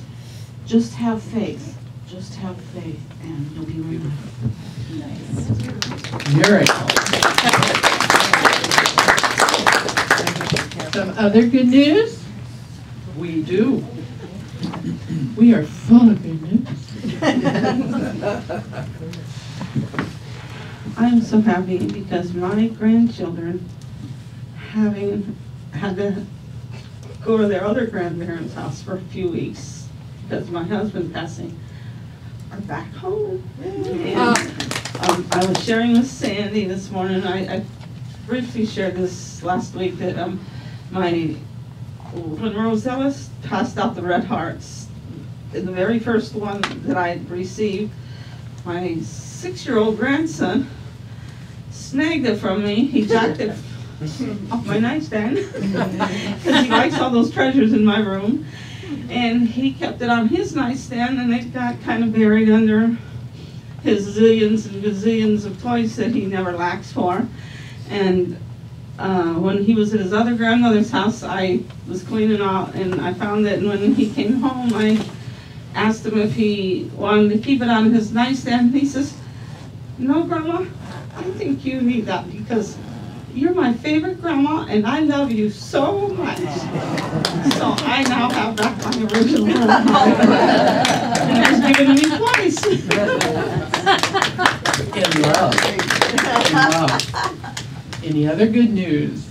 just have faith. Just have faith, and you'll be reunited. Miracle. Some other good news? We do. We are full of good news. I'm so happy because my grandchildren, having had to go to their other grandparents' house for a few weeks because my husband's passing, are back home. And, I was sharing with Sandy this morning, I briefly shared this last week, that when Rosella passed out the red hearts, the very first one that I received, my 6-year-old grandson snagged it from me. He jacked it off my nightstand because he likes all those treasures in my room. And he kept it on his nightstand, and it got kind of buried under his zillions and gazillions of toys that he never lacks for. And when he was at his other grandmother's house, I was cleaning out, and I found it. And when he came home, I asked him if he wanted to keep it on his nightstand. He says, "No, Grandma, I think you need that because you're my favorite grandma, and I love you so much." So I now have back my original grandma. And it was given to me twice. In love. In love. Any other good news?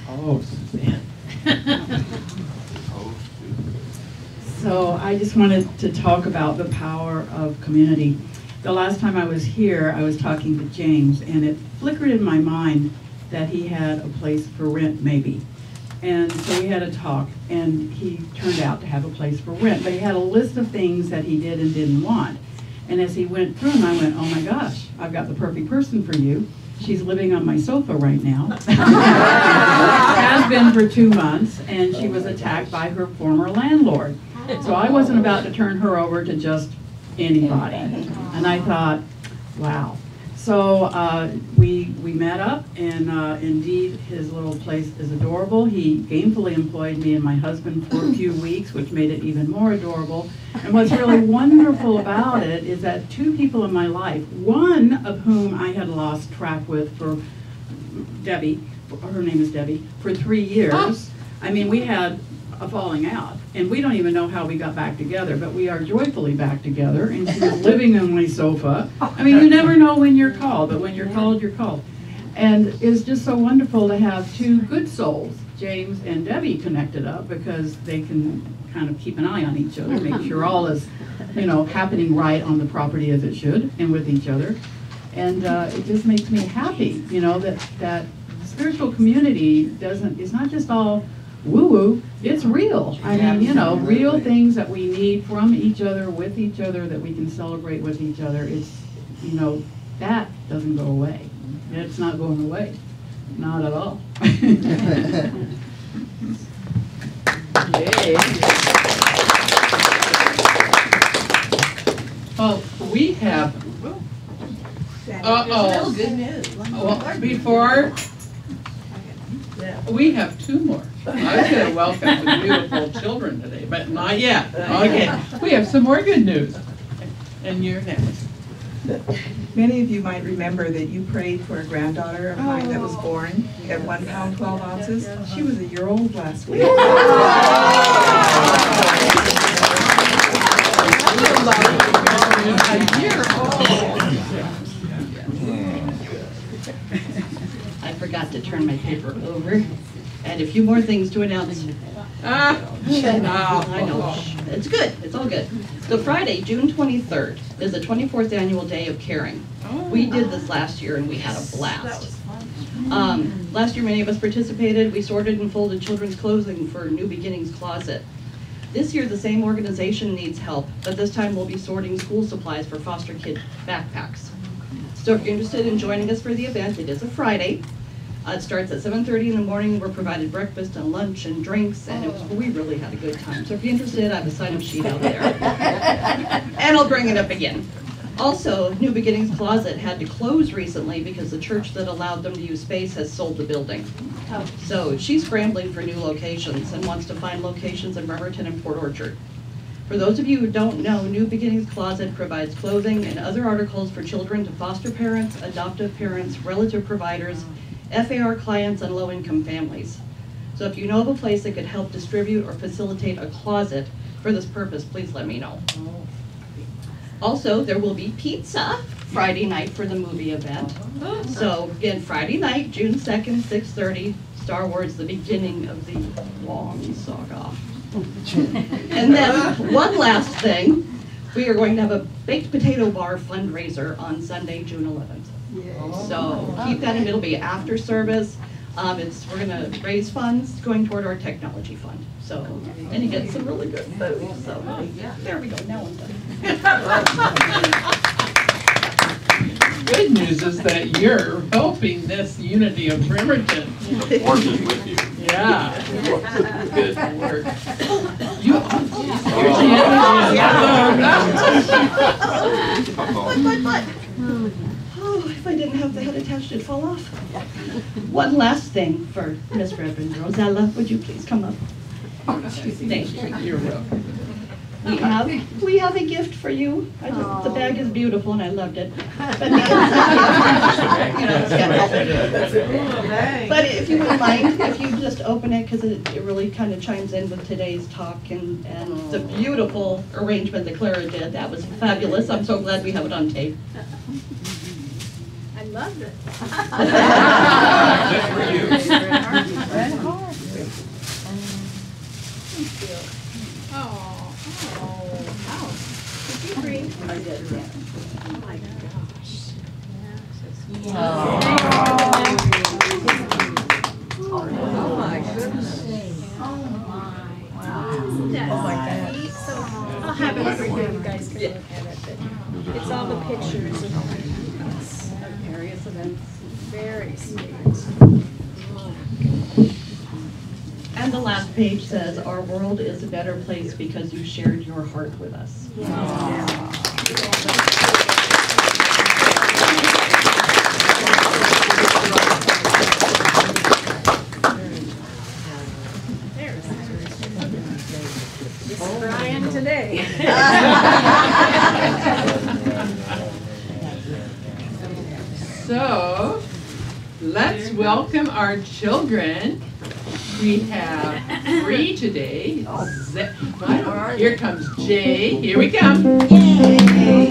Oh, Suzanne. So I just wanted to talk about the power of community. The last time I was here, I was talking to James, and it flickered in my mind that he had a place for rent, maybe. And so we had a talk, and he turned out to have a place for rent, but he had a list of things that he did and didn't want. And as he went through them, I went, "Oh my gosh, I've got the perfect person for you. She's living on my sofa right now." Has been for 2 months, and she was attacked by her former landlord. So I wasn't about to turn her over to just anybody. And I thought, wow. So we met up, and indeed his little place is adorable. He gainfully employed me and my husband for a few weeks, which made it even more adorable. And what's really wonderful about it is that 2 people in my life, one of whom I had lost track with for Debbie, her name is Debbie, for 3 years. I mean, we had a falling out, and we don't even know how we got back together, but we are joyfully back together, and she was living on my sofa. I mean, you never know when you're called, but when you're called, you're called. And it's just so wonderful to have 2 good souls, James and Debbie, connected up, because they can kind of keep an eye on each other, make sure all is, happening right on the property as it should, and with each other. And it just makes me happy, that spiritual community is not just all woo-woo, it's real. I mean, real things that we need from each other, with each other, that we can celebrate with each other. It's, that doesn't go away. It's not going away. Not at all. Yay. Well, we have, Still good news. well, before, we have 2 more. I was going to welcome the beautiful children today, but not yet. Okay, we have some more good news. And you're next. Many of you might remember that you prayed for a granddaughter of mine that was born at 1 pound 12 ounces. She was a year old last week. I forgot to turn my paper over. And a few more things to announce. I know. It's good. It's all good. So Friday, June 23rd, is the 24th annual Day of Caring. We did this last year, and we had a blast. Last year, many of us participated. We sorted and folded children's clothing for New Beginnings Closet. This year, the same organization needs help, but this time we'll be sorting school supplies for foster kid backpacks. So if you're interested in joining us for the event, it is a Friday. It starts at 7:30 in the morning. We're provided breakfast and lunch and drinks, and we really had a good time. So if you're interested, I have a sign-up sheet out there. And I'll bring it up again. Also, New Beginnings Closet had to close recently because the church that allowed them to use space has sold the building. So she's scrambling for new locations and wants to find locations in Bremerton and Port Orchard. For those of you who don't know, New Beginnings Closet provides clothing and other articles for children to foster parents, adoptive parents, relative providers, FAR clients, and low-income families. So if you know of a place that could help distribute or facilitate a closet for this purpose, please let me know. Also, there will be pizza Friday night for the movie event. So again, Friday night, June 2nd, 6:30, Star Wars, the beginning of the long saga. And then one last thing, we are going to have a baked potato bar fundraiser on Sunday, June 11th. So keep that in, it'll be after service. We're gonna raise funds going toward our technology fund. So, and you get some really good food. So there we go, now I'm done. Good news is that you're helping this unity of Bremerton. Working with you. Yeah. Good work. You. But. Oh, if I didn't have the head attached, it'd fall off. One last thing for Miss Reverend Rosella. Would you please come up? Thank you. You're welcome. We have a gift for you. The bag is beautiful and I loved it. But but if you would mind, if you just open it, because it really kind of chimes in with today's talk and the beautiful arrangement that Clara did. That was fabulous. I'm so glad we have it on tape. I love it. Just for you. Did you bring? I did, yeah. Oh my gosh. Oh my goodness. Oh my gosh. So I'll have it for you guys can look at it. But it's all the pictures of Various events. very sweet. And the last page says, our world is a better place because you shared your heart with us. Just crying today. So, let's welcome our children. We have 3 today. Here comes Jay. Here we come. Yay!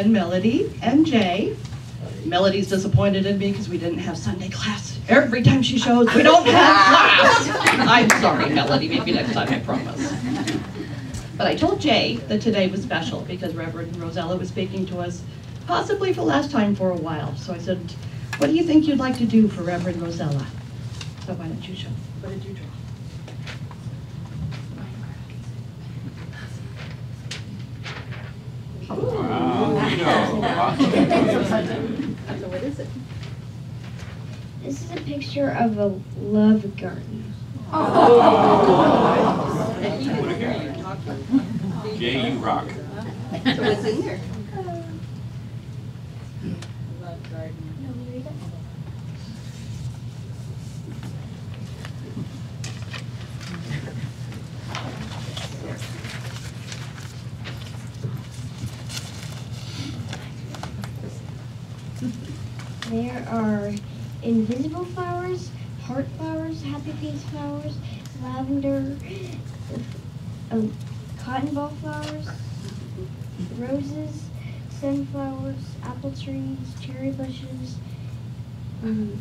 Melody and Jay. Melody's disappointed in me because we didn't have Sunday class. Every time she shows, we don't have class. I'm sorry, Melody. Maybe next time, I promise. But I told Jay that today was special because Reverend Rosella was speaking to us, possibly for the last time for a while. So I said, what do you think you'd like to do for Reverend Rosella? So why don't you show? What did you draw? So what is it? This is a picture of a love garden. Jay, you rock. So what's in there? Love garden. There are invisible flowers, heart flowers, happy face flowers, lavender, cotton ball flowers, roses, sunflowers, apple trees, cherry bushes, and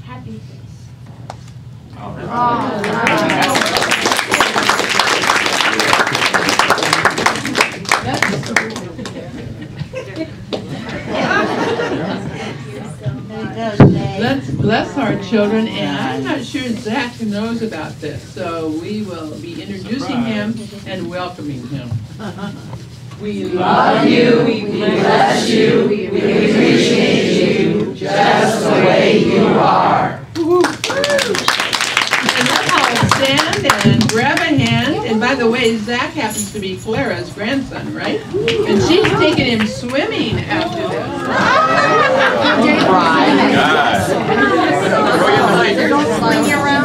happy face flowers. All right. children, and I'm not sure Zach knows about this, so we will be introducing him and welcoming him. We love you, we bless you, we appreciate you just the way you are. And let's all stand and grab a hand. And by the way, Zach happens to be Clara's grandson, right? And she's taking him swimming after this. Don't sling you around.